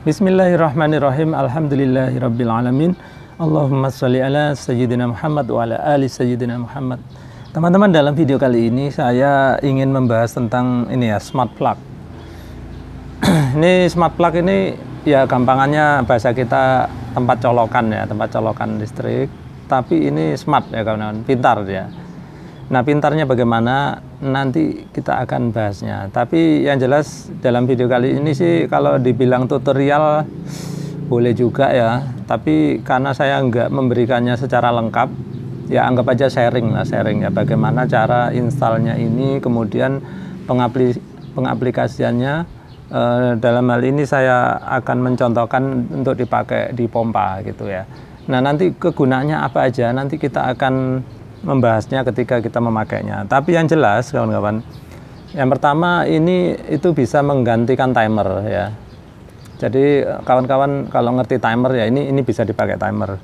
Bismillahirrahmanirrahim. Alhamdulillahirabbil alamin. Allahumma sholli ala sayyidina Muhammad wa ala ali sayyidina Muhammad. Teman-teman, dalam video kali ini saya ingin membahas tentang ini ya, smart plug. Ini smart plug ini ya gampangannya bahasa kita tempat colokan ya, tempat colokan listrik. Tapi ini smart ya kawan-kawan, pintar dia. Nah, pintarnya bagaimana nanti kita akan bahasnya. Tapi yang jelas dalam video kali ini sih kalau dibilang tutorial boleh juga ya. Tapi karena saya nggak memberikannya secara lengkap, ya anggap aja sharing lah, sharing ya. Bagaimana cara installnya ini, kemudian pengaplikasiannya. Dalam hal ini saya akan mencontohkan untuk dipakai di pompa gitu ya. Nah, nanti kegunaannya apa aja nanti kita akan membahasnya ketika kita memakainya. Tapi yang jelas kawan-kawan, yang pertama ini itu bisa menggantikan timer ya. Jadi kawan-kawan kalau ngerti timer ya, ini bisa dipakai timer.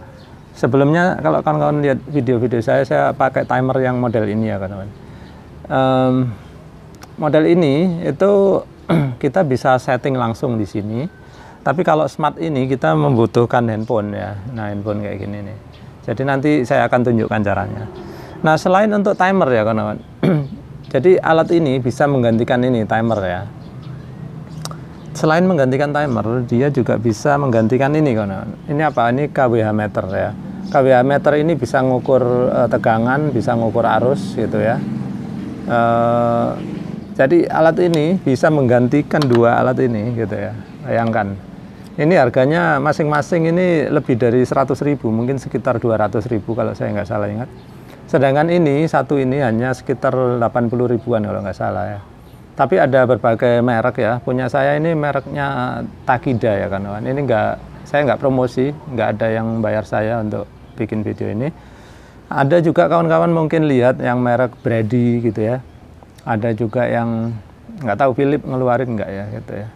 Sebelumnya kalau kawan-kawan lihat video-video saya pakai timer yang model ini ya kawan-kawan. Model ini itu kita bisa setting langsung di sini. Tapi kalau smart ini kita membutuhkan handphone ya. Nah, handphone kayak gini nih. Jadi nanti saya akan tunjukkan caranya. Nah, selain untuk timer ya kawan-kawan. Jadi alat ini bisa menggantikan ini timer ya. Selain menggantikan timer, dia juga bisa menggantikan ini kawan-kawan. Ini apa? Ini kWh meter ya. kWh meter ini bisa ngukur tegangan, bisa ngukur arus gitu ya. Jadi alat ini bisa menggantikan dua alat ini gitu ya. Bayangkan. Ini harganya masing-masing ini lebih dari 100.000, mungkin sekitar 200.000 kalau saya nggak salah ingat. Sedangkan ini satu ini hanya sekitar 80 ribuan kalau nggak salah ya. Tapi ada berbagai merek ya. Punya saya ini mereknya Takida ya kawan-kawan. Ini saya nggak promosi, nggak ada yang bayar saya untuk bikin video ini. Ada juga kawan-kawan mungkin lihat yang merek Brady gitu ya. Ada juga yang nggak tahu Philip ngeluarin nggak ya gitu ya.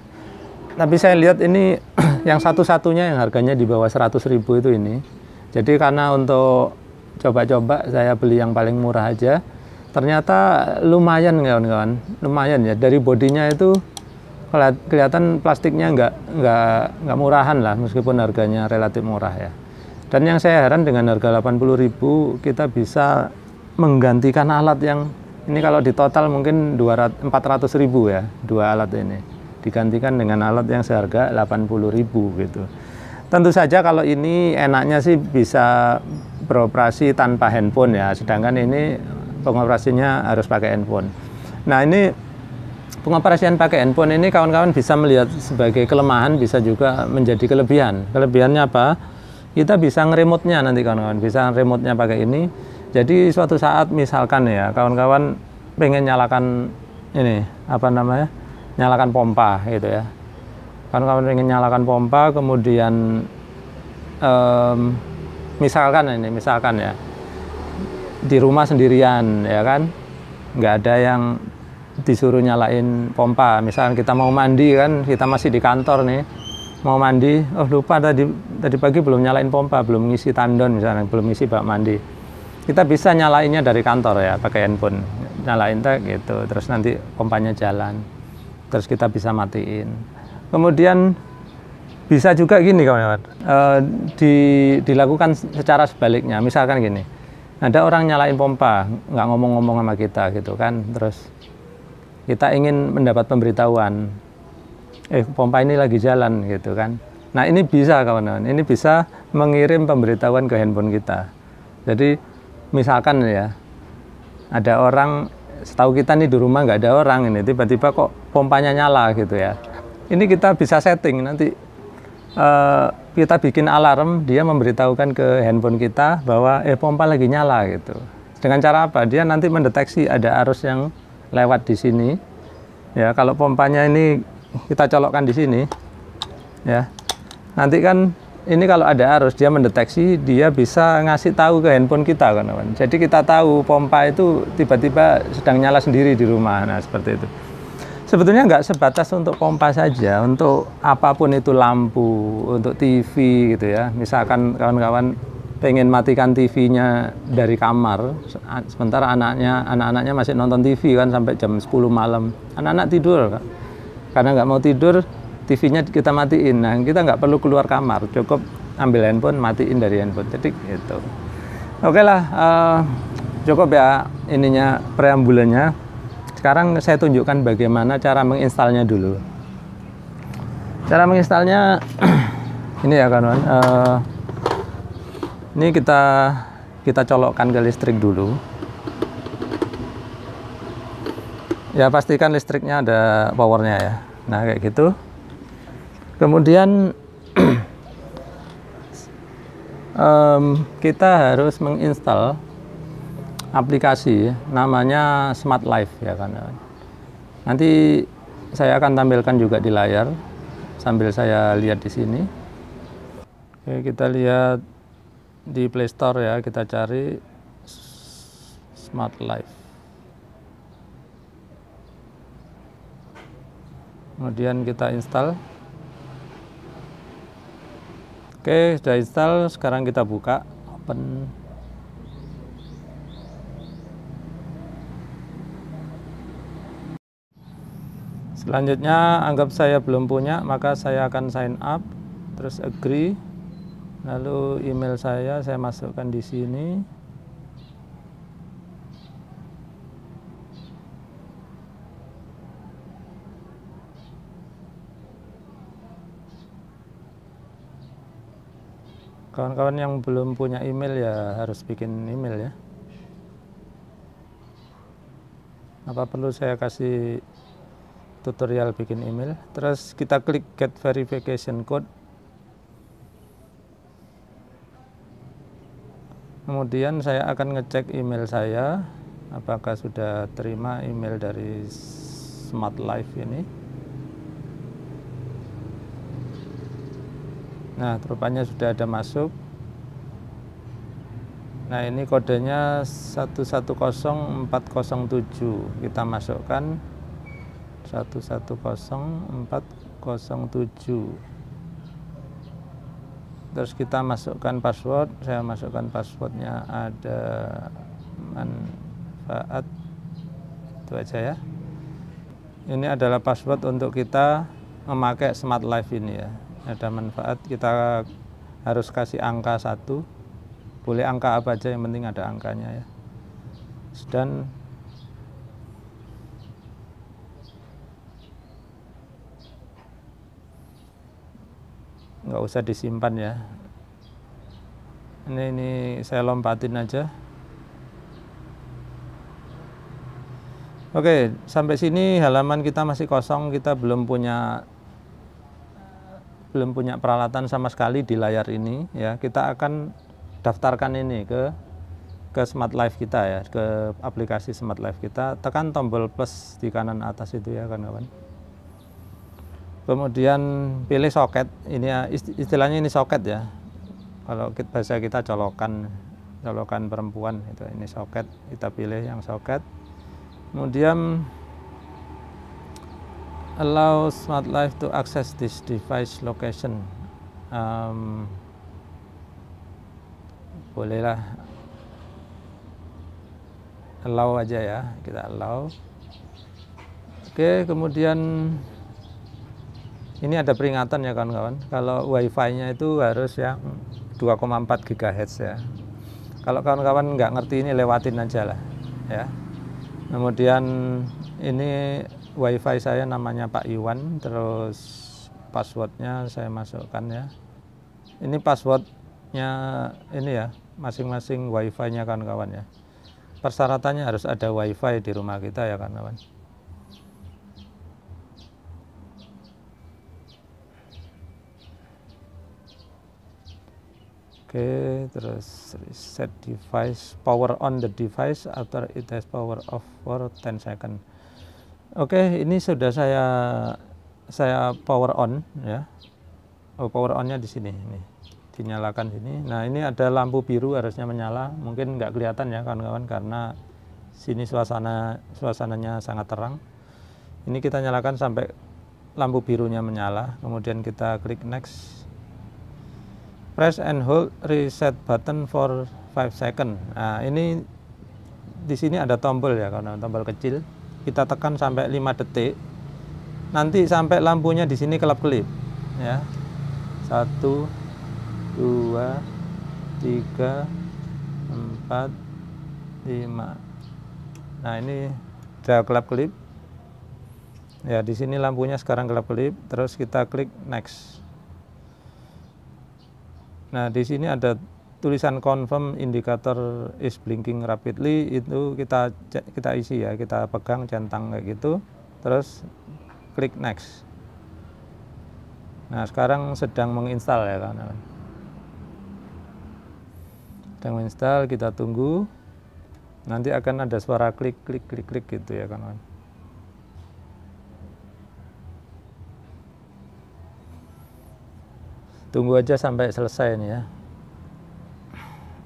Tapi saya lihat ini yang satu-satunya yang harganya di bawah 100.000 itu ini. Jadi karena untuk coba-coba saya beli yang paling murah aja. Ternyata lumayan kawan-kawan, lumayan ya. Dari bodinya itu kelihatan plastiknya nggak murahan lah, meskipun harganya relatif murah ya. Dan yang saya heran dengan harga 80.000 kita bisa menggantikan alat yang ini kalau di total mungkin 400.000 ya, dua alat ini. Digantikan dengan alat yang seharga 80.000 gitu. Tentu saja kalau ini enaknya sih bisa beroperasi tanpa handphone ya, sedangkan ini pengoperasinya harus pakai handphone. Nah, ini pengoperasian pakai handphone ini kawan-kawan bisa melihat sebagai kelemahan, bisa juga menjadi kelebihan. Kelebihannya apa? Kita bisa ngeremote-nya nanti kawan-kawan, bisa remote-nya pakai ini. Jadi suatu saat misalkan ya kawan-kawan pengen nyalakan ini apa namanya? Nyalakan pompa gitu ya. Kawan-kawan ingin nyalakan pompa, kemudian misalkan ya di rumah sendirian ya kan, nggak ada yang disuruh nyalain pompa. Misalkan kita mau mandi kan, kita masih di kantor nih, mau mandi, oh lupa tadi pagi belum nyalain pompa, belum ngisi tandon misalnya, belum ngisi bak mandi. Kita bisa nyalainnya dari kantor ya, pakai handphone, nyalain tag gitu, terus nanti pompanya jalan. Terus kita bisa matiin. Kemudian bisa juga gini kawan-kawan, dilakukan secara sebaliknya. Misalkan gini, ada orang nyalain pompa, nggak ngomong-ngomong sama kita gitu kan, terus kita ingin mendapat pemberitahuan, pompa ini lagi jalan gitu kan. Nah, ini bisa kawan-kawan, ini bisa mengirim pemberitahuan ke handphone kita. Jadi misalkan ya, ada orang, setahu kita nih di rumah nggak ada orang, ini tiba-tiba kok pompanya nyala gitu ya. Ini kita bisa setting nanti, kita bikin alarm, dia memberitahukan ke handphone kita bahwa pompa lagi nyala gitu. Dengan cara apa? Dia nanti mendeteksi ada arus yang lewat di sini. Ya, kalau pompanya ini kita colokkan di sini, ya. Nanti kan ini kalau ada arus, dia mendeteksi, dia bisa ngasih tahu ke handphone kita kan. Jadi kita tahu pompa itu tiba-tiba sedang nyala sendiri di rumah. Nah, seperti itu. Sebetulnya nggak sebatas untuk pompa saja, untuk apapun itu, lampu, untuk TV gitu ya. Misalkan kawan-kawan pengen matikan TV-nya dari kamar, sementara anak-anaknya masih nonton TV kan sampai jam 10 malam. Anak-anak tidur, karena nggak mau tidur, TV-nya kita matiin. Nah, kita nggak perlu keluar kamar, cukup ambil handphone, matiin dari handphone. Jadi gitu. Oke lah, cukup ya ininya preambulannya. Sekarang saya tunjukkan bagaimana cara menginstalnya dulu. Cara menginstalnya ini ya kawan. Ini kita colokkan ke listrik dulu. Ya pastikan listriknya ada powernya ya. Nah kayak gitu. Kemudian kita harus menginstal aplikasi namanya Smart Life ya kan. Nanti saya akan tampilkan juga di layar sambil saya lihat di sini. Oke, kita lihat di Play Store ya, kita cari Smart Life. Kemudian kita install. Oke, sudah install. Sekarang kita buka, open. Selanjutnya, anggap saya belum punya, maka saya akan sign up, terus agree. Lalu email saya masukkan di sini. Kawan-kawan yang belum punya email ya harus bikin email ya. Apa perlu saya kasih tutorial bikin email? Terus kita klik get verification code. Kemudian saya akan ngecek email saya, apakah sudah terima email dari Smart Life ini. Nah, rupanya sudah ada masuk. Nah, ini kodenya 110407. Kita masukkan 110407. Terus kita masukkan password. Saya masukkan passwordnya ada manfaat. Itu aja ya. Ini adalah password untuk kita memakai Smart Life ini ya. Ada manfaat, kita harus kasih angka 1, boleh angka apa aja, yang penting ada angkanya ya. Dan nggak usah disimpan ya. Ini saya lompatin aja. Oke, sampai sini halaman kita masih kosong, kita belum punya peralatan sama sekali di layar ini ya. Kita akan daftarkan ini ke Smart Life kita ya, ke aplikasi Smart Life kita. Tekan tombol plus di kanan atas itu ya kawan-kawan. Kemudian pilih soket. Ini ya, istilahnya ini soket ya. Kalau bahasa kita colokan perempuan itu, ini soket. Kita pilih yang soket. Kemudian allow Smart Life to access this device location. Bolehlah allow aja ya, kita allow. Oke, kemudian ini ada peringatan ya kawan-kawan. Kalau wifi-nya itu harus yang 2,4 GHz ya. Kalau kawan-kawan nggak ngerti ini lewatin aja lah ya. Kemudian ini wifi saya namanya Pak Iwan, terus passwordnya saya masukkan ya. Ini passwordnya ini ya, masing-masing wifi-nya kawan-kawan ya. Persyaratannya harus ada wifi di rumah kita ya kawan-kawan. Oke, terus reset device, power on the device after it has power off for 10 second. Oke, ini sudah saya power on ya. Oh, power onnya di sini, ini dinyalakan sini. Nah, ini ada lampu biru harusnya menyala. Mungkin nggak kelihatan ya kawan-kawan karena sini suasananya sangat terang. Ini kita nyalakan sampai lampu birunya menyala. Kemudian kita klik next. Press and hold reset button for 5 second. Nah, ini di sini ada tombol ya, karena tombol kecil. Kita tekan sampai 5 detik. nanti sampai lampunya di sini kelap-kelip ya. 1 2 3 4 5. Nah, ini udah kelap-kelip. Ya, di sini lampunya sekarang kelap-kelip, terus kita klik next. Nah, di sini ada tulisan confirm indicator is blinking rapidly, itu kita isi ya, kita pegang centang kayak gitu, terus klik next. Nah, sekarang sedang menginstal ya kawan-kawan. Sedang menginstal, kita tunggu. Nanti akan ada suara klik klik klik klik gitu ya kawan-kawan. Tunggu aja sampai selesai nih ya.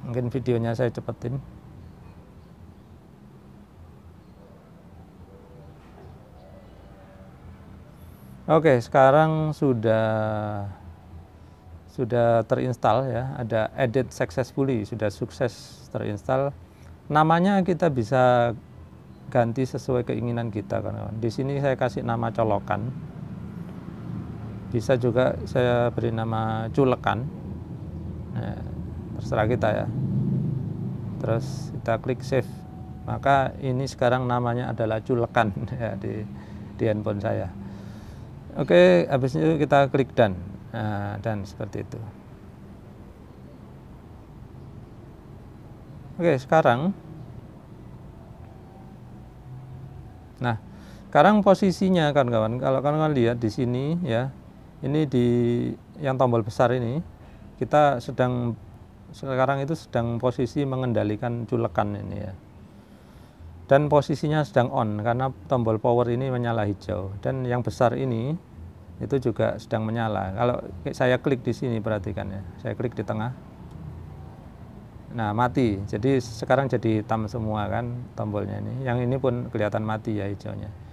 Mungkin videonya saya cepetin. Oke, sekarang sudah terinstall ya. Ada edit successfully, sudah sukses terinstall. Namanya kita bisa ganti sesuai keinginan kita kawan-kawan. Di sini saya kasih nama colokan. Bisa juga saya beri nama culekan. Nah, terserah kita ya. Terus kita klik save. Maka ini sekarang namanya adalah culekan ya di handphone saya. Oke, habis itu kita klik done. Nah, dan seperti itu. Oke, sekarang. Nah, sekarang posisinya kawan-kawan, kalau kawan-kawan lihat di sini ya. Ini di yang tombol besar ini, kita sekarang itu sedang posisi mengendalikan culekan ini ya. Dan posisinya sedang on karena tombol power ini menyala hijau, dan yang besar ini itu juga sedang menyala. Kalau saya klik di sini, perhatikan ya, saya klik di tengah. Nah, mati. Jadi sekarang jadi hitam semua kan tombolnya ini. Yang ini pun kelihatan mati ya hijaunya.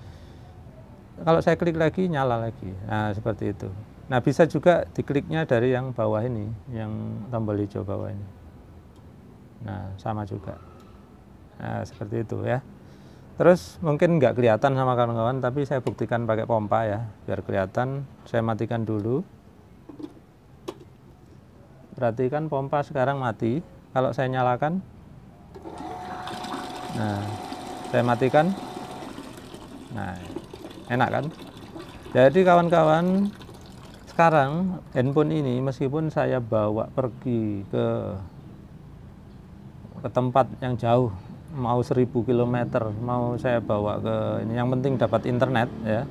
Kalau saya klik lagi, nyala lagi. Nah, seperti itu. Nah, bisa juga dikliknya dari yang bawah ini, yang tombol hijau bawah ini. Nah, sama juga. Nah, seperti itu ya. Terus mungkin nggak kelihatan sama kawan-kawan, tapi saya buktikan pakai pompa ya, biar kelihatan. Saya matikan dulu. Perhatikan pompa sekarang mati. Kalau saya nyalakan, nah, saya matikan. Nah, enak kan? Jadi kawan-kawan, sekarang handphone ini meskipun saya bawa pergi ke tempat yang jauh, mau 1000 km, mau saya bawa ke ini, yang penting dapat internet ya,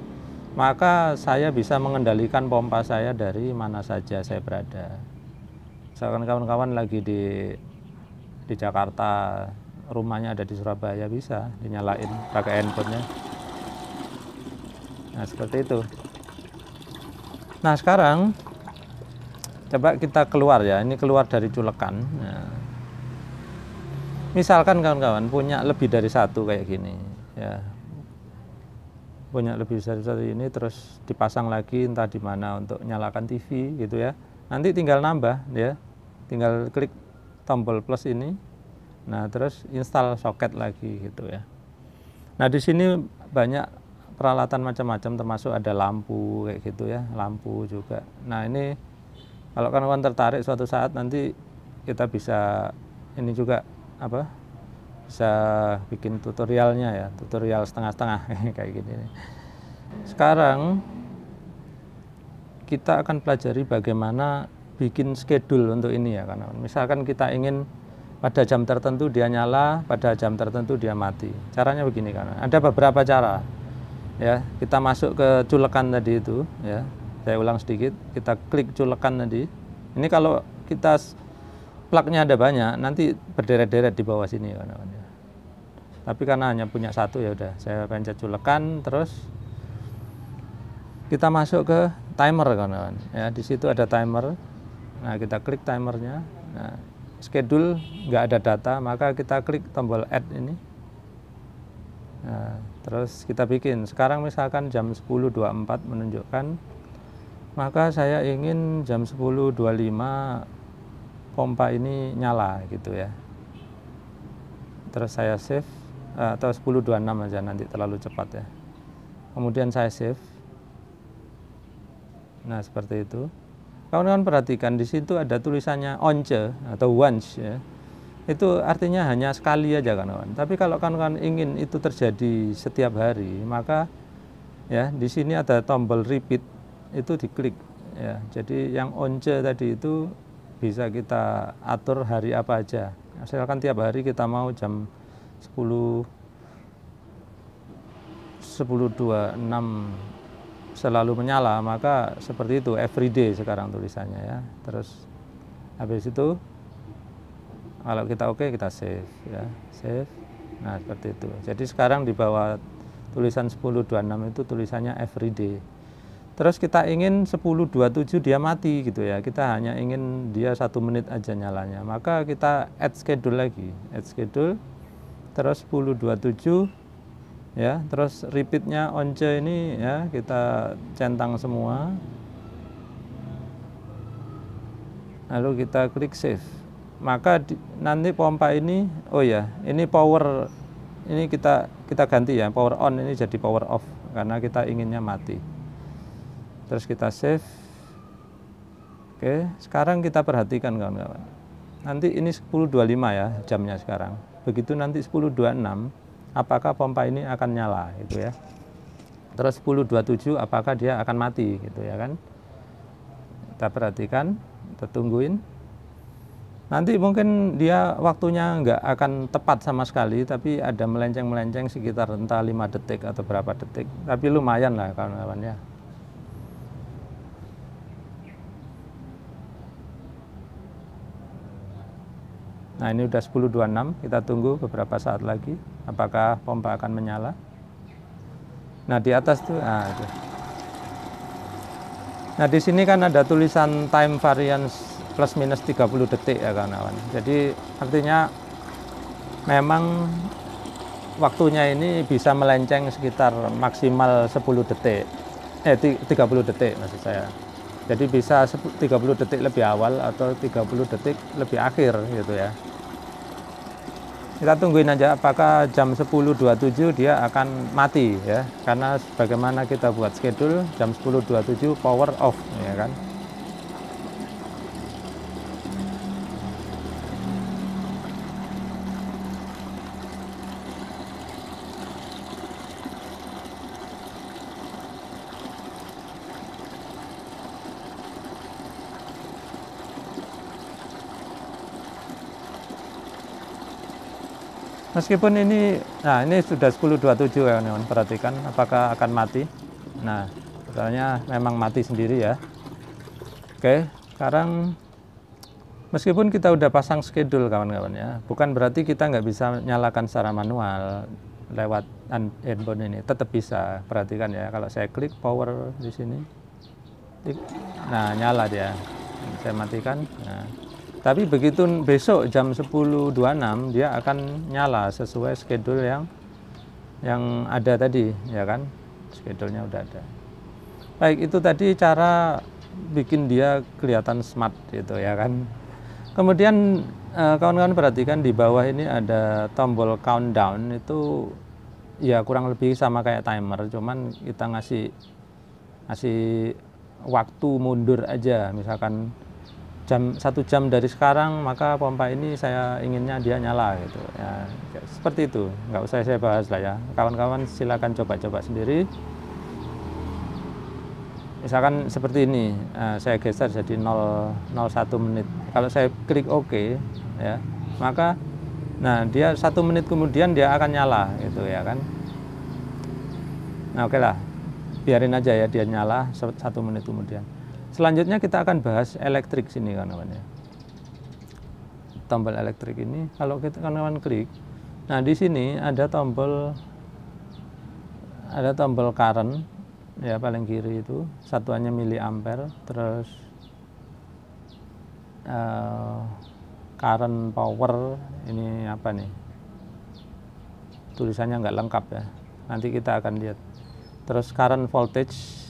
maka saya bisa mengendalikan pompa saya dari mana saja saya berada. Misalkan kawan-kawan lagi di Jakarta, rumahnya ada di Surabaya, bisa dinyalain pakai handphonenya. Nah, seperti itu. Nah, sekarang coba kita keluar ya. Ini keluar dari culekan. Nah, misalkan kawan-kawan punya lebih dari satu kayak gini ya. Punya lebih dari satu ini, terus dipasang lagi entah di mana untuk nyalakan TV gitu ya. Nanti tinggal nambah ya. Tinggal klik tombol plus ini. Nah, terus install soket lagi gitu ya. Nah, di sini banyak peralatan macam-macam, termasuk ada lampu kayak gitu ya, lampu juga. Nah, ini kalau kawan-kawan tertarik suatu saat nanti kita bisa ini juga apa? Bisa bikin tutorialnya ya, tutorial setengah-setengah kayak gini. Sekarang kita akan pelajari bagaimana bikin schedule untuk ini ya, karena misalkan kita ingin pada jam tertentu dia nyala, pada jam tertentu dia mati. Caranya begini kan, ada beberapa cara. Ya, kita masuk ke culekan tadi itu ya. Saya ulang sedikit, kita klik culekan tadi. Ini kalau kita plugnya ada banyak, nanti berderet-deret di bawah sini kawan-kawan ya. Tapi karena hanya punya satu ya udah, saya pencet culekan, terus kita masuk ke timer kawan-kawan ya. Di situ ada timer. Nah, kita klik timernya. Nah, schedule nggak ada data, maka kita klik tombol add ini. Nah, terus kita bikin. Sekarang misalkan jam 10.24 menunjukkan, maka saya ingin jam 10.25 pompa ini nyala gitu ya. Terus saya save, atau 10.26 aja, nanti terlalu cepat ya. Kemudian saya save. Nah, seperti itu. Kawan-kawan perhatikan di situ ada tulisannya once atau once ya. Itu artinya hanya sekali aja kawan-kawan. Tapi kalau kawan-kawan ingin itu terjadi setiap hari, maka ya di sini ada tombol repeat, itu diklik ya. Jadi yang once tadi itu bisa kita atur hari apa aja. Asalkan tiap hari kita mau jam 10.26 selalu menyala, maka seperti itu everyday sekarang tulisannya ya. Terus habis itu kalau kita oke, kita save ya, save. Nah, seperti itu. Jadi sekarang di bawah tulisan 10.26 itu tulisannya everyday. Terus kita ingin 10.27 dia mati gitu ya. Kita hanya ingin dia 1 menit aja nyalanya. Maka kita add schedule lagi, add schedule. Terus 10.27 ya, terus repeatnya once ini ya kita centang semua, lalu kita klik save. Maka nanti pompa ini, oh ya, ini power, ini kita ganti ya, power on ini jadi power off karena kita inginnya mati. Terus kita save. Oke, sekarang kita perhatikan kawan-kawan, nanti ini 10.25 ya jamnya sekarang. Begitu nanti 10.26 apakah pompa ini akan nyala gitu ya. Terus 10.27 apakah dia akan mati gitu ya kan. Kita perhatikan, kita tungguin. Nanti mungkin dia waktunya nggak akan tepat sama sekali, tapi ada melenceng-melenceng sekitar entah 5 detik atau berapa detik. Tapi lumayan lah kawan-kawan ya. Nah, ini udah 10.26, kita tunggu beberapa saat lagi apakah pompa akan menyala. Nah, di atas tuh, nah di sini kan ada tulisan time variance plus minus 30 detik ya kawan-kawan. Jadi artinya memang waktunya ini bisa melenceng sekitar maksimal 10 detik. 30 detik maksud saya. Jadi bisa 30 detik lebih awal atau 30 detik lebih akhir gitu ya. Kita tungguin aja apakah jam 10.27 dia akan mati ya. Karena bagaimana kita buat schedule jam 10.27 power off ya kan. Meskipun ini, nah ini sudah 10.27 ya kawan-kawan, perhatikan apakah akan mati. Nah, misalnya memang mati sendiri ya. Oke, sekarang meskipun kita udah pasang schedule kawan-kawan ya, bukan berarti kita nggak bisa nyalakan secara manual lewat handphone ini, tetap bisa. Perhatikan ya, kalau saya klik power di sini, nah nyala dia. Saya matikan. Nah. Tapi begitu besok jam 10.26 dia akan nyala sesuai schedule yang ada tadi ya kan, schedule-nya udah ada. Baik, itu tadi cara bikin dia kelihatan smart gitu ya kan. Kemudian kawan-kawan perhatikan di bawah ini ada tombol countdown, itu ya kurang lebih sama kayak timer, cuman kita ngasih waktu mundur aja, misalkan 1 jam dari sekarang maka pompa ini saya inginnya dia nyala gitu ya, seperti itu. Nggak usah saya bahas lah ya, kawan-kawan silakan coba-coba sendiri. Misalkan seperti ini, saya geser jadi 0,1 menit. Kalau saya klik OK ya, maka nah dia 1 menit kemudian dia akan nyala gitu ya kan. Nah, oke lah, biarin aja ya dia nyala 1 menit kemudian. Selanjutnya kita akan bahas elektrik sini kawan-kawan ya. Tombol elektrik ini kalau kita kawan-kawan klik, nah di sini ada tombol current ya, paling kiri itu satuannya miliampere, terus current power ini apa nih? Tulisannya nggak lengkap ya. Nanti kita akan lihat. Terus current voltage.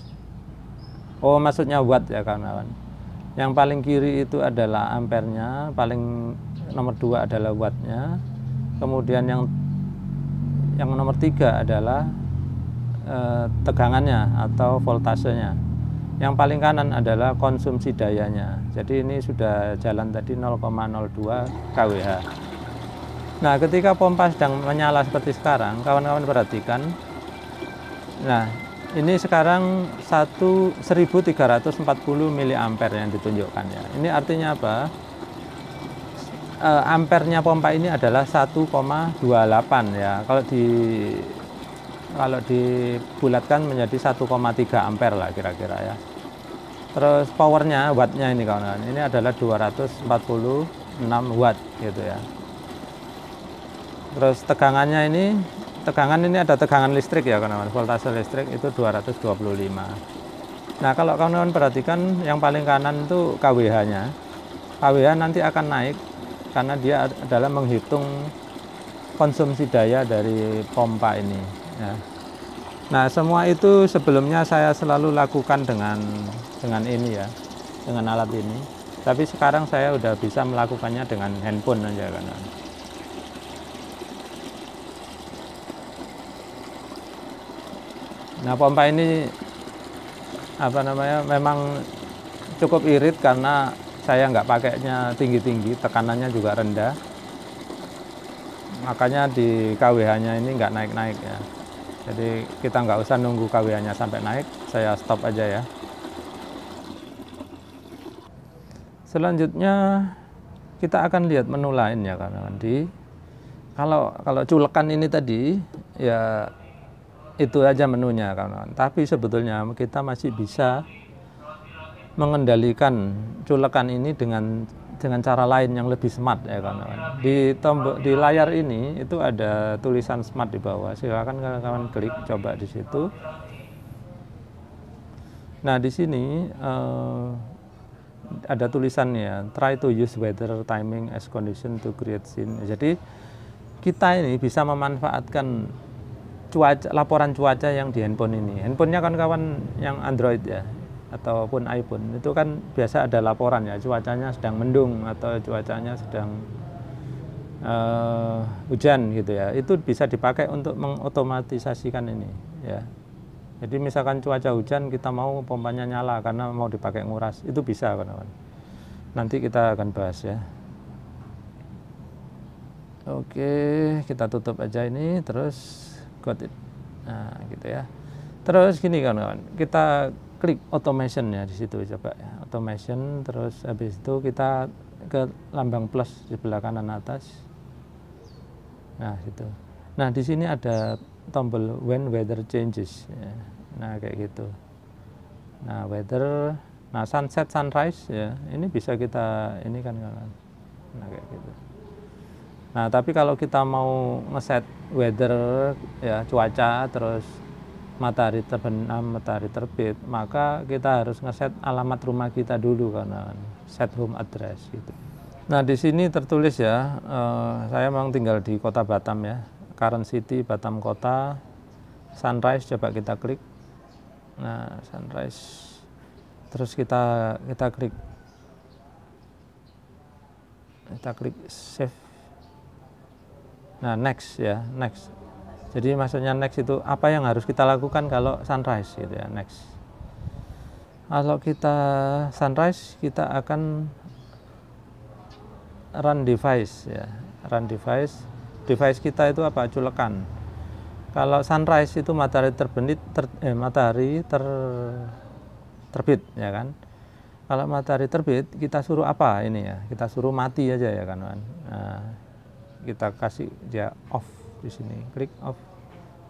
Oh, maksudnya watt ya kawan-kawan. Yang paling kiri itu adalah ampernya, paling nomor 2 adalah wattnya. Kemudian yang nomor 3 adalah tegangannya atau voltasenya. Yang paling kanan adalah konsumsi dayanya. Jadi ini sudah jalan tadi 0,02 kWh. Nah, ketika pompa sedang menyala seperti sekarang, kawan-kawan perhatikan. Nah, ini sekarang 1340 mA yang ditunjukkan ya. Ini artinya apa? Ampernya pompa ini adalah 1,28 ya. Kalau dibulatkan menjadi 1,3 ampere lah kira-kira ya. Terus powernya, wattnya ini kawan-kawan, ini adalah 246 watt gitu ya. Terus tegangan ini ada tegangan listrik ya kawan-kawan, voltase listrik itu 225. Nah, kalau kawan-kawan perhatikan yang paling kanan itu kWh-nya. kWh nanti akan naik karena dia adalah menghitung konsumsi daya dari pompa ini ya. Nah, semua itu sebelumnya saya selalu lakukan dengan ini ya, dengan alat ini. Tapi sekarang saya udah bisa melakukannya dengan handphone aja kan. Nah, pompa ini memang cukup irit karena saya nggak pakainya tinggi-tinggi, tekanannya juga rendah. Makanya di kWh-nya ini nggak naik-naik ya. Jadi kita nggak usah nunggu kWh-nya sampai naik, saya stop aja ya. Selanjutnya kita akan lihat menu lain ya kawan-kawan. Kalau culekan ini tadi ya itu aja menunya kawan-kawan. Tapi sebetulnya kita masih bisa mengendalikan culekan ini dengan cara lain yang lebih smart ya kawan-kawan. Di layar ini itu ada tulisan smart di bawah. Silakan kawan-kawan klik coba di situ. Nah, di sini ada tulisannya try to use weather timing as condition to create scene. Jadi kita ini bisa memanfaatkan laporan cuaca yang di handphone ini. Handphonenya kawan-kawan yang Android ya ataupun iPhone itu kan biasa ada laporan ya, cuacanya sedang mendung atau cuacanya sedang hujan gitu ya. Itu bisa dipakai untuk mengotomatisasikan ini ya. Jadi misalkan cuaca hujan kita mau pompanya nyala karena mau dipakai nguras, itu bisa kawan-kawan. Nanti kita akan bahas ya. Oke, kita tutup aja ini terus got it. Nah, gitu ya. Terus gini kawan-kawan, kita klik automation ya di situ coba ya. Automation, terus habis itu kita ke lambang plus di sebelah kanan atas. Nah, gitu. Nah, di sini ada tombol when weather changes ya. Nah, kayak gitu. Nah, weather, nah sunset sunrise ya. Ini bisa kita ini kan kawan. Nah, kayak gitu. Nah, tapi kalau kita mau ngeset weather ya, cuaca, terus matahari terbenam, matahari terbit, maka kita harus ngeset alamat rumah kita dulu kan, set home address gitu. Nah, di sini tertulis ya, saya memang tinggal di kota Batam ya, current city Batam kota, sunrise coba kita klik. Nah, sunrise, terus kita klik save. Nah, next ya, next. Jadi maksudnya next itu apa yang harus kita lakukan kalau sunrise gitu ya, next. Kalau kita sunrise, kita akan run device ya, run device. Device kita itu apa? Culekan. Kalau sunrise itu matahari terbit ya kan. Kalau matahari terbit kita suruh apa ini ya? Kita suruh mati aja ya kan. Nah, kita kasih dia off di sini, klik off,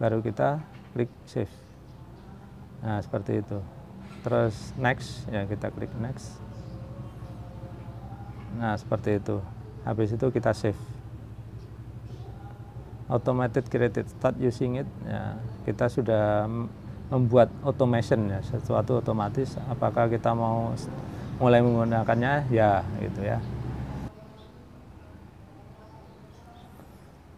baru kita klik save. Nah, seperti itu. Terus next ya, kita klik next. Nah, seperti itu. Habis itu kita save. Automated created, start using it ya, kita sudah membuat automation ya, sesuatu otomatis. Apakah kita mau mulai menggunakannya ya gitu ya.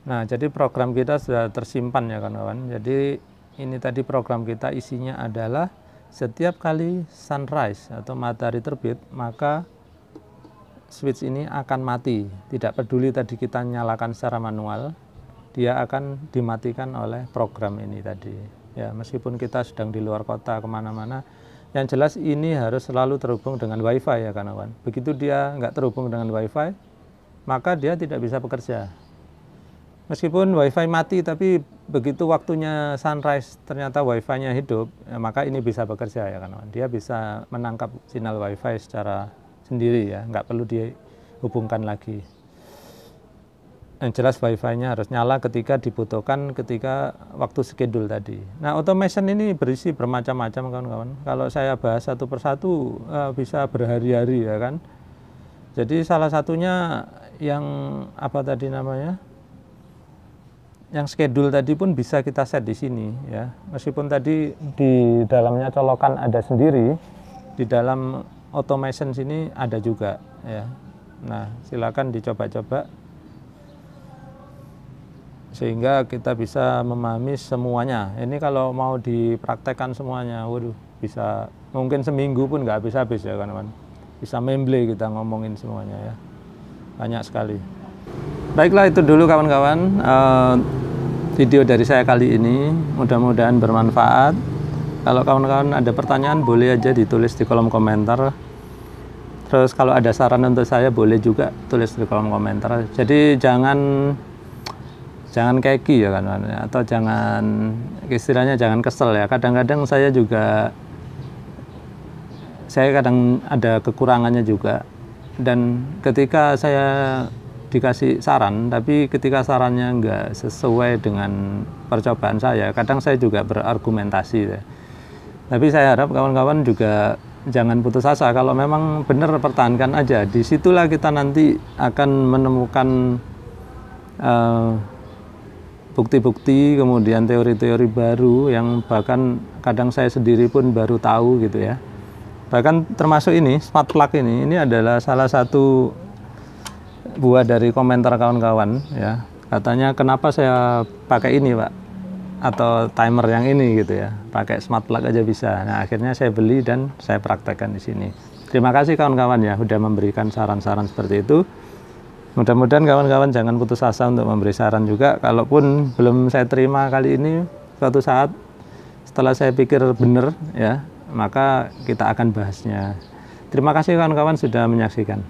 Nah, jadi program kita sudah tersimpan ya kawan-kawan. Jadi ini tadi program kita isinya adalah setiap kali sunrise atau matahari terbit, maka switch ini akan mati. Tidak peduli tadi kita nyalakan secara manual, dia akan dimatikan oleh program ini tadi. Ya, meskipun kita sedang di luar kota kemana-mana, Yang jelas ini harus selalu terhubung dengan WiFi ya kawan-kawan. Begitu dia nggak terhubung dengan WiFi, maka dia tidak bisa bekerja. Meskipun WiFi mati, tapi begitu waktunya sunrise ternyata WiFi-nya hidup, ya, maka ini bisa bekerja ya kawan-kawan. Dia bisa menangkap sinyal WiFi secara sendiri ya, nggak perlu dihubungkan lagi. Yang jelas WiFi-nya harus nyala ketika dibutuhkan, ketika waktu schedule tadi. Nah, automation ini berisi bermacam-macam kawan-kawan. Kalau saya bahas satu persatu bisa berhari-hari ya kan. Jadi salah satunya yang apa tadi namanya? Yang schedule tadi pun bisa kita set di sini ya. Meskipun tadi di dalamnya colokan ada sendiri, di dalam automation sini ada juga ya. Nah, silakan dicoba-coba sehingga kita bisa memahami semuanya. Ini kalau mau dipraktekkan semuanya, waduh, bisa mungkin seminggu pun nggak habis-habis ya kawan-kawan. Bisa memble kita ngomongin semuanya ya, banyak sekali. Baiklah, itu dulu kawan-kawan video dari saya kali ini. Mudah-mudahan bermanfaat. Kalau kawan-kawan ada pertanyaan boleh aja ditulis di kolom komentar. Terus kalau ada saran untuk saya boleh juga tulis di kolom komentar. Jadi jangan keki ya kan, atau jangan, istilahnya jangan kesel ya. Kadang-kadang saya kadang ada kekurangannya juga, dan ketika saya dikasih saran tapi ketika sarannya nggak sesuai dengan percobaan saya, kadang saya juga berargumentasi ya. Tapi saya harap kawan-kawan juga jangan putus asa. Kalau memang benar, pertahankan aja. Disitulah kita nanti akan menemukan bukti-bukti, kemudian teori-teori baru yang bahkan kadang saya sendiri pun baru tahu gitu ya. Bahkan termasuk ini, smart plug ini adalah salah satu buah dari komentar kawan-kawan ya. Katanya kenapa saya pakai ini Pak, atau timer yang ini gitu ya, pakai smart plug aja bisa. Nah, akhirnya saya beli dan saya praktekkan di sini. Terima kasih kawan-kawan ya, sudah memberikan saran-saran seperti itu. Mudah-mudahan kawan-kawan jangan putus asa untuk memberi saran juga. Kalaupun belum saya terima kali ini, suatu saat setelah saya pikir benar ya, maka kita akan bahasnya. Terima kasih kawan-kawan sudah menyaksikan.